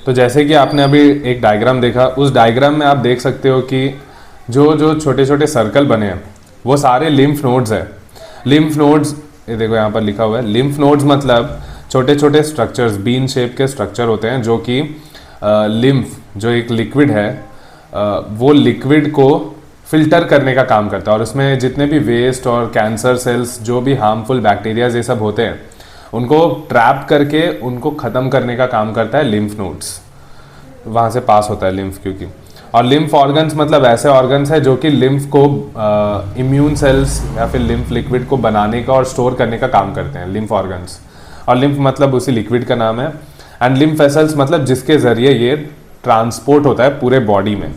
तो जैसे कि आपने अभी एक डायग्राम देखा, उस डायग्राम में आप देख सकते हो कि जो जो छोटे छोटे सर्कल बने हैं वो सारे लिम्फ नोड्स है। लिम्फ नोड्स, ये देखो यहाँ पर लिखा हुआ है, लिम्फ नोड्स मतलब छोटे छोटे स्ट्रक्चर्स, बीन शेप के स्ट्रक्चर होते हैं जो कि लिम्फ जो एक लिक्विड है वो लिक्विड को फिल्टर करने का काम करता है, और उसमें जितने भी वेस्ट और कैंसर सेल्स, जो भी हार्मफुल बैक्टीरियाज ये सब होते हैं, उनको ट्रैप करके उनको ख़त्म करने का काम करता है लिम्फ नोड्स। वहाँ से पास होता है लिम्फ, क्योंकि और लिम्फ ऑर्गन्स मतलब ऐसे ऑर्गन्स है जो कि लिम्फ को इम्यून सेल्स या फिर लिम्फ लिक्विड को बनाने का और स्टोर करने का काम करते हैं, लिम्फ ऑर्गन्स। और लिम्फ मतलब उसी लिक्विड का नाम है। एंड लिम्फ वेसल्स मतलब जिसके ज़रिए ये ट्रांसपोर्ट होता है पूरे बॉडी में,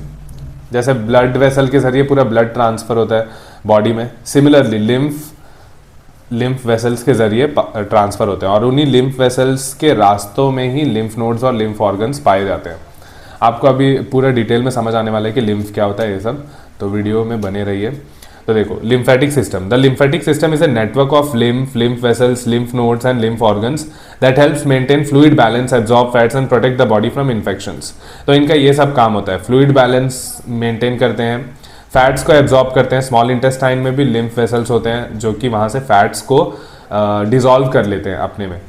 जैसे ब्लड वेसल के ज़रिए पूरा ब्लड ट्रांसफ़र होता है बॉडी में, सिमिलरली लिम्फ वेसल्स के ज़रिए ट्रांसफ़र होते हैं, और उन्हीं लिम्फ वेसल्स के रास्तों में ही लिम्फ नोड्स और लिम्फ ऑर्गन्स पाए जाते हैं। आपको अभी पूरा डिटेल में समझ आने वाला है कि लिम्फ क्या होता है ये सब, तो वीडियो में बने रहिए। तो देखो, lymphatic system, the lymphatic system is a network of lymph vessels, lymph nodes and lymph organs that helps maintain fluid balance, absorb fats and protect the body from infections. तो इनका ये सब काम होता है, फ्लूइड बैलेंस मेंटेन करते हैं, fats को एब्जॉर्ब करते हैं। स्मॉल इंटेस्टाइन में भी लिम्फ वेसल्स होते हैं जो कि वहाँ से फैट्स को डिजॉल्व कर लेते हैं अपने में,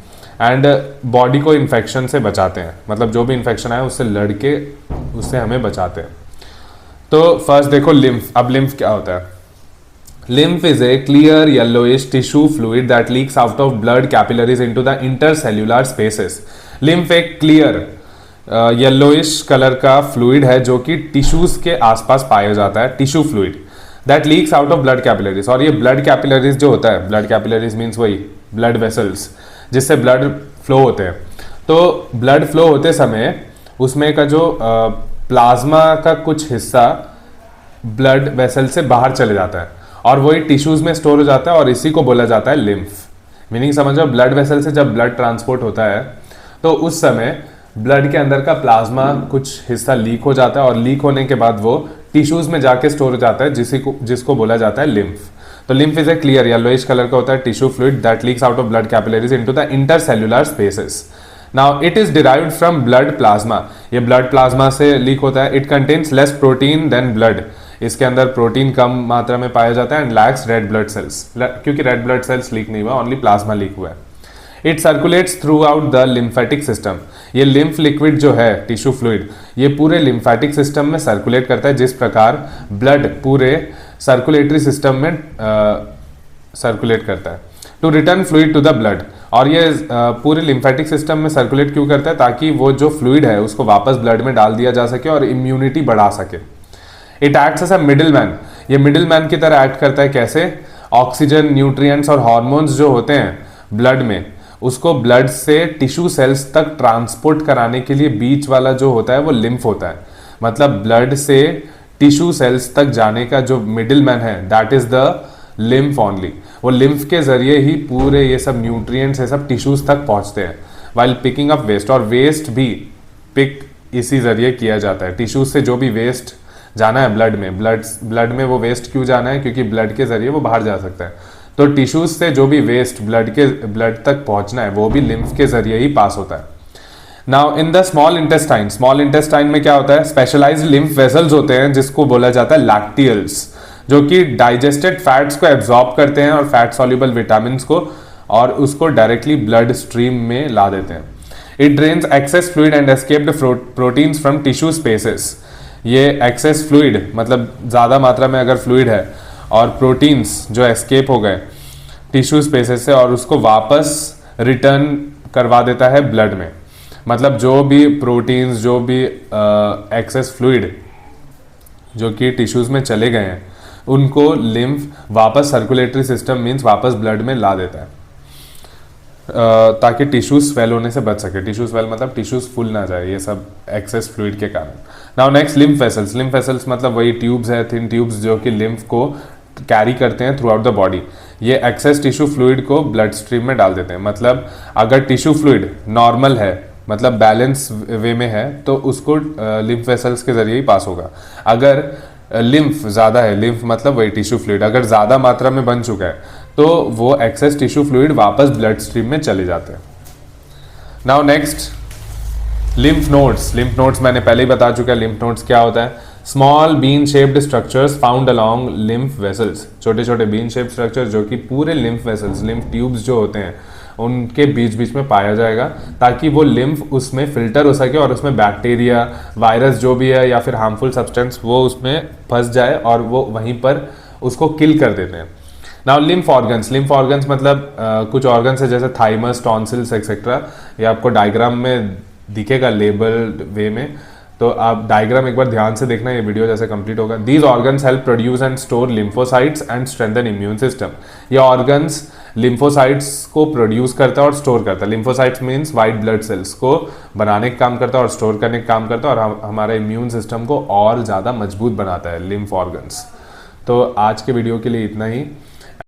एंड बॉडी को इन्फेक्शन से बचाते हैं, मतलब जो भी इन्फेक्शन आए उससे लड़ के उससे हमें बचाते हैं। तो फर्स्ट देखो लिम्फ। अब लिम्फ क्या होता है? Lymph is a clear yellowish tissue fluid that leaks out of blood capillaries into the intercellular spaces. Lymph एक क्लियर येलोइश कलर का फ्लूइड है जो कि टिश्यूज के आसपास पाया जाता है, tissue fluid that leaks out of blood capillaries. और ये ब्लड कैपिलरीज जो होता है, ब्लड कैपिलरीज मीन्स वही ब्लड वेसल्स जिससे ब्लड फ्लो होते हैं। तो ब्लड फ्लो होते समय उसमें का जो प्लाज्मा का कुछ हिस्सा ब्लड वेसल से बाहर चले जाता है और वही टिश्यूज में स्टोर हो जाता है, और इसी को बोला जाता है लिम्फ। मीनिंग समझो, ब्लड वेसल से जब ब्लड ट्रांसपोर्ट होता है तो उस समय ब्लड के अंदर का प्लाज्मा कुछ हिस्सा लीक हो जाता है, और लीक होने के बाद वो टिश्यूज में जाके स्टोर हो जाता है, जिसको बोला जाता है लिम्फ। तो lymph is a clear yellowish colour का होता है tissue fluid that leaks out of blood capillaries into the intercellular spaces. Now it is derived from blood plasma. ये ब्लड प्लाज्मा से लीक होता है। It contains less protein than blood. इसके अंदर protein कम मात्रा में पाया जाता है, and lacks red blood cells, क्योंकि रेड ब्लड सेल्स लीक नहीं हुआ, ओनली प्लाज्मा लीक हुआ है। It circulates through out the lymphatic system. ये लिम्फ लिक्विड जो है, टिश्यू फ्लूइड, ये पूरे लिम्फेटिक सिस्टम में सर्कुलेट करता है, जिस प्रकार ब्लड पूरे सर्कुलेटरी सिस्टम में सर्कुलेट करता है। To return fluid to the blood. और ये पूरे लिम्फेटिक सिस्टम में सर्कुलेट क्यों करता है? ताकि वो जो फ्लूइड है उसको वापस ब्लड में डाल दिया जा सके और इम्यूनिटी बढ़ा सके। It acts as a middle man. ये मिडिल मैन की तरह एक्ट करता है। कैसे? ऑक्सीजन, न्यूट्रिएंट्स और हार्मोन्स जो होते हैं ब्लड में, उसको ब्लड से टिश्यू सेल्स तक ट्रांसपोर्ट कराने के लिए बीच वाला जो होता है वो लिम्फ होता है। मतलब ब्लड से टिश्यू सेल्स तक जाने का जो मिडिल मैन है, that is the lymph only. वो लिम्फ के जरिए ही पूरे ये सब न्यूट्रिएंट्स ये सब टिश्यूज तक पहुंचते हैं। वाइल पिकिंग अप वेस्ट, और वेस्ट भी पिक इसी जरिए किया जाता है। टिश्यूज से जो भी वेस्ट जाना है ब्लड में, ब्लड में वो वेस्ट क्यों जाना है? क्योंकि ब्लड के जरिए वो बाहर जा सकता है। तो टिश्यूज से जो भी वेस्ट ब्लड तक पहुंचना है वो भी लिम्फ के जरिए ही पास होता है। Now in the small intestine में क्या होता है? स्पेशलाइज्ड लिम्फ वेसल्स होते हैं जिसको बोला जाता है लैक्टियल्स, जो कि डाइजेस्टेड फैट्स को एब्जॉर्ब करते हैं और फैट सॉल्युबल विटामिन को, और उसको डायरेक्टली ब्लड स्ट्रीम में ला देते हैं। It drains access fluid and escaped proteins from tissue spaces. ये एक्सेस फ्लूइड मतलब ज़्यादा मात्रा में अगर फ्लूइड है और प्रोटीन्स जो एस्केप हो गए टिश्यू स्पेसेस से, और उसको वापस रिटर्न करवा देता है ब्लड में। मतलब जो भी प्रोटीन्स, जो भी एक्सेस फ्लूइड जो कि टिश्यूज में चले गए हैं, उनको लिम्फ वापस सर्कुलेटरी सिस्टम मीन्स वापस ब्लड में ला देता है, ताकि टिश्यूज स्वेल होने से बच सके। टिश्यू स्वेल मतलब टिश्यूज फूल ना जाए ये सब एक्सेस फ्लूइड के कारण। नाउ नेक्स्ट, लिम्फ वेसल्स मतलब वही ट्यूब्स है, थिन ट्यूब्स जो कि लिम्फ को कैरी करते हैं थ्रू आउट द बॉडी। ये एक्सेस टिश्यू फ्लूइड को ब्लड स्ट्रीम में डाल देते हैं। मतलब अगर टिश्यू फ्लूइड नॉर्मल है, मतलब बैलेंस वे में है, तो उसको लिम्फ वेसल्स के जरिए ही पास होगा। अगर लिम्फ ज़्यादा है, लिम्फ मतलब वही टिश्यू फ्लूइड अगर ज़्यादा मात्रा में बन चुका है, तो वो एक्सेस टिश्यू फ्लूइड वापस ब्लड स्ट्रीम में चले जाते हैं। नाउ नेक्स्ट, लिम्फ नोड्स मैंने पहले ही बता चुका है। लिम्फ नोड्स क्या होता है? Small bean shaped structures found along lymph vessels, छोटे छोटे बीन शेप्ड स्ट्रक्चर जो कि पूरे लिम्फ वेसल्स, लिम्फ ट्यूब्स जो होते हैं उनके बीच बीच में पाया जाएगा, ताकि वो लिम्फ उसमें फिल्टर हो सके और उसमें बैक्टीरिया, वायरस जो भी है या फिर हार्मफुल सब्सटेंस वो उसमें फंस जाए और वो वहीं पर उसको किल कर देते हैं। नाउ लिम्फ ऑर्गन्स मतलब कुछ ऑर्गन्स है जैसे थाइमस, टॉन्सिल्स एक्सेट्रा। ये आपको डायग्राम में दिखेगा लेबल्ड वे में, तो आप डायग्राम एक बार ध्यान से देखना, ये वीडियो जैसे कंप्लीट होगा। These organs help produce and store lymphocytes and strengthen immune system. ये ऑर्गन्स लिम्फोसाइट्स को प्रोड्यूस करता है और स्टोर करता है। Lymphocytes means white blood cells को बनाने का काम करता है और स्टोर करने का काम करता है, और हमारा इम्यून सिस्टम को और ज़्यादा मजबूत बनाता है लिम्फ ऑर्गन्स। तो आज के वीडियो के लिए इतना ही।